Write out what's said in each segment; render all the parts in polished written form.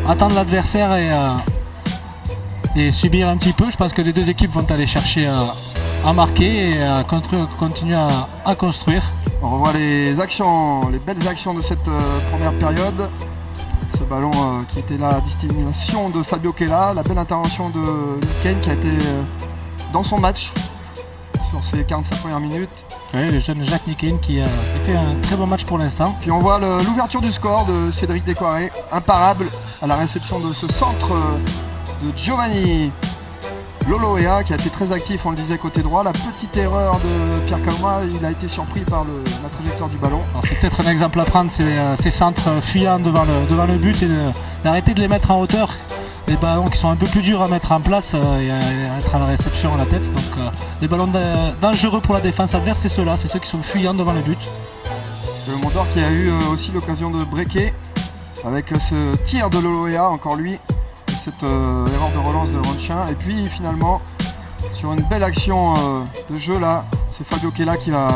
attendre l'adversaire et subir un petit peu. Je pense que les deux équipes vont aller chercher à marquer et à continuer à construire. On revoit les belles actions de cette première période. Ce ballon qui était là à destination de Fabio Kella, la belle intervention de Nick Kane qui a été dans son match sur ses 45 premières minutes. Oui, le jeune Jacques Nick Kane qui a fait un très bon match pour l'instant. Puis on voit l'ouverture du score de Cédric Décoiré, imparable à la réception de ce centre de Giovanni Loloea qui a été très actif, on le disait côté droit. La petite erreur de Pierre Kauma, il a été surpris par la trajectoire du ballon. C'est peut-être un exemple à prendre, ces centres fuyants devant le but et d'arrêter de les mettre en hauteur. Les ballons qui sont un peu plus durs à mettre en place et à être à la réception à la tête. Donc les ballons dangereux pour la défense adverse, c'est ceux-là, c'est ceux qui sont fuyants devant le but. Le Mondor qui a eu aussi l'occasion de breaker avec ce tir de Loloea, encore lui. Cette erreur de relance de Ronchin et puis finalement sur une belle action de jeu là, c'est Fabio Kella qui va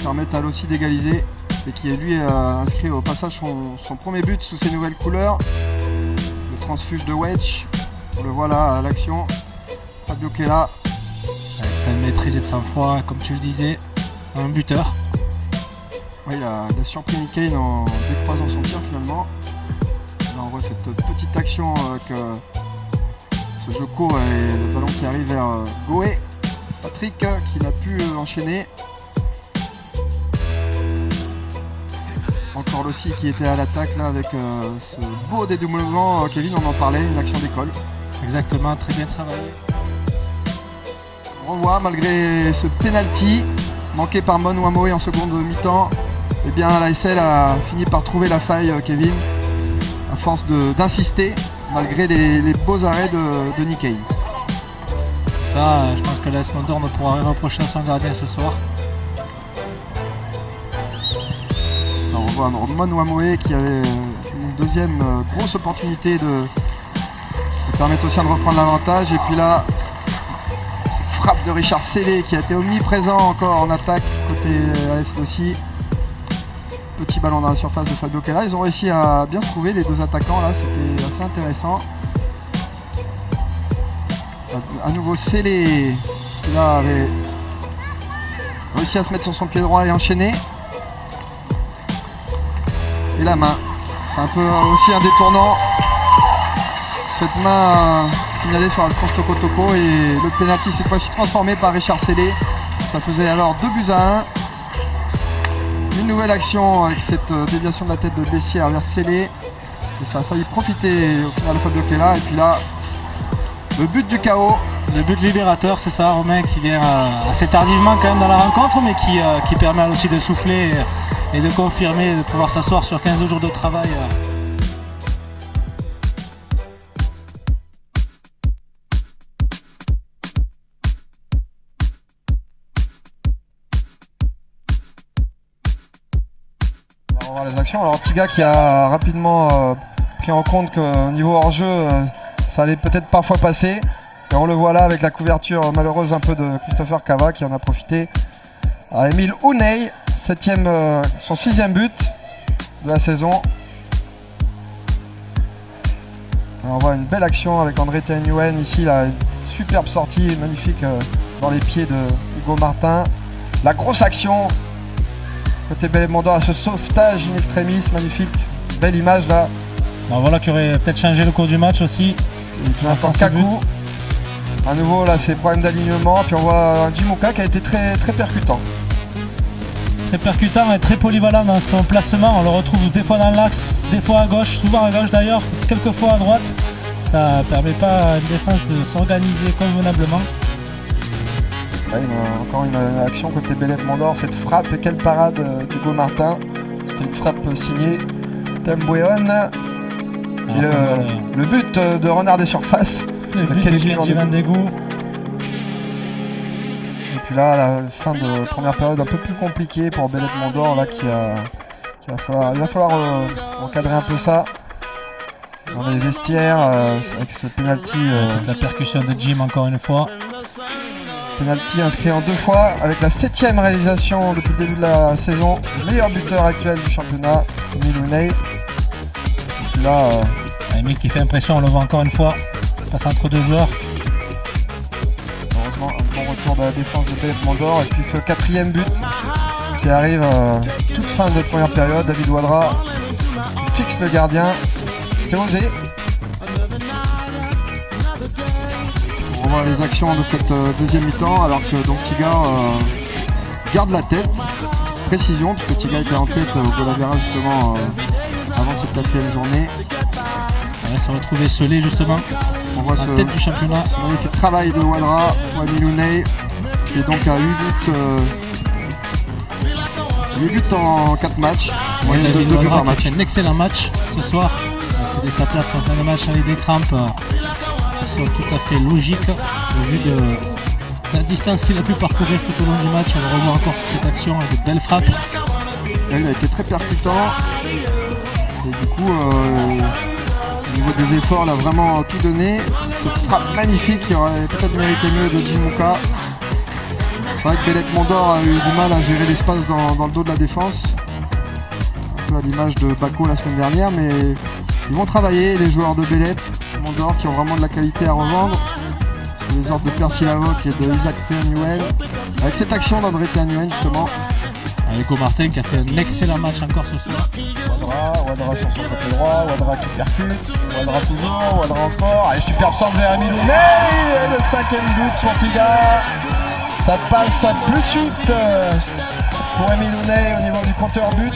permettre à Lossi d'égaliser et qui lui a inscrit au passage son premier but sous ses nouvelles couleurs. Le transfuge de Wedge, on le voit là à l'action. Fabio Kella avec plein de maîtrise et de sang-froid, comme tu le disais, un buteur. Oui, il a surpris Nick Kane en décroisant son tir finalement. Là, on voit cette petite action avec ce jeu court et le ballon qui arrive vers Goé. Patrick qui n'a pu enchaîner. Encore Lossi qui était à l'attaque là avec ce beau dédoublement. Kevin, on en parlait, une action d'école. Exactement, très bien travaillé. On revoit malgré ce penalty manqué par Mon Wamoé en seconde mi-temps, eh bien la SL a fini par trouver la faille, Kevin, à force d'insister malgré les beaux arrêts de Nick Kane. Ça, je pense que l'AS Mondor ne pourra rien reprocher à son gardien ce soir. Alors, on voit Mon Wamoé qui avait une deuxième grosse opportunité de permettre aussi de reprendre l'avantage. Et puis là, cette frappe de Richard Sellé qui a été omniprésent encore en attaque côté AS Lossi. Petit ballon dans la surface de Fabio Kella. Ils ont réussi à bien se trouver les deux attaquants là, c'était assez intéressant. À nouveau Sellé qui là avait réussi à se mettre sur son pied droit et enchaîner. Et la main, c'est un peu aussi un détournant. Cette main signalée sur Alphonse Tokotoko et le pénalty cette fois-ci transformé par Richard Sellé. Ça faisait alors 2-1. Une nouvelle action avec cette déviation de la tête de Bessière vers Sellé. Et ça a failli profiter au final de Fabio Kella. Et puis là, le but du chaos. Le but libérateur, c'est ça, Romain, qui vient assez tardivement quand même dans la rencontre, mais qui permet aussi de souffler et de confirmer, de pouvoir s'asseoir sur 15 jours de travail. On va voir les actions. Alors Tiga qui a rapidement pris en compte qu'au niveau hors-jeu, ça allait peut-être parfois passer. Et on le voit là avec la couverture malheureuse un peu de Christopher Cava qui en a profité. À Émile Ouney, son 6e but de la saison. On voit une belle action avec André Tenyouen ici, là, une superbe sortie magnifique dans les pieds de Hugo Martin. La grosse action côté Belley-Mondor à ce sauvetage in extremis, magnifique, belle image là. Alors voilà qui aurait peut-être changé le cours du match aussi. Jonathan Kakou. À nouveau là c'est problème d'alignement, puis on voit un Jimuka qui a été très, très percutant. Très percutant et très polyvalent dans son placement, on le retrouve des fois dans l'axe, des fois à gauche, souvent à gauche d'ailleurs, quelques fois à droite. Ça permet pas à une défense de s'organiser convenablement. Ouais, encore une action côté Belley-Mondor, cette frappe et quelle parade d'Hugo Martin. C'était une frappe signée Tembouéon. Et le but de Renard des Surfaces. Le but de Kenji Vandegou. Et puis là, la fin de première période un peu plus compliquée pour Belley-Mondor, là il va falloir encadrer un peu ça dans les vestiaires avec ce penalty. Toute la percussion de Jim encore une fois. Penalty inscrit en 2 fois avec la 7e réalisation depuis le début de la saison. Le meilleur buteur actuel du championnat, Émile Ouney. Et puis là, Emile qui fait impression, on le voit encore une fois. Il passe entre deux joueurs. Heureusement, un bon retour de la défense de Bellet Mandor. Et puis ce 4e but qui arrive toute fin de première période. David Ouadra qui fixe le gardien. C'était osé. On revoit les actions de cette deuxième mi-temps alors que donc Tiga garde la tête. Précision puisque Tiga était en tête au Bolavera justement avant cette 4e journée. On va se retrouver scellé justement. On voit en tête du championnat. Ce magnifique travail de Ouadra pour Emile Louney qui est donc à 8 buts en 4 matchs. Moyenne de 2 buts par match. Fait un excellent match ce soir. Il a cédé sa place en fin de match avec des crampes qui sont tout à fait logiques au vu de la distance qu'il a pu parcourir tout au long du match. On le revoit encore sur cette action avec de belles frappes. Il a été très percutant. Et du coup, au niveau des efforts, il a vraiment tout donné. Cette frappe magnifique qui aurait peut-être mérité mieux de Jimuka. C'est vrai que Bellet Mandor a eu du mal à gérer l'espace dans le dos de la défense. Un peu à l'image de Bako la semaine dernière, mais ils vont travailler, les joueurs de Bellet Mandor qui ont vraiment de la qualité à revendre. Sur les ordres de Percy Lavoc et de Isaac Théanuen. Avec cette action d'André Théanuen justement. Avec Martin qui a fait un excellent match encore ce soir. Ouadra sur son côté droit, Ouadra qui percute, Ouadra toujours, Ouadra encore. Allez, superbe centre vers Emile Louney, et le 5e but pour Tiga. Ça passe à plus de suite pour Emile Louney au niveau du compteur but.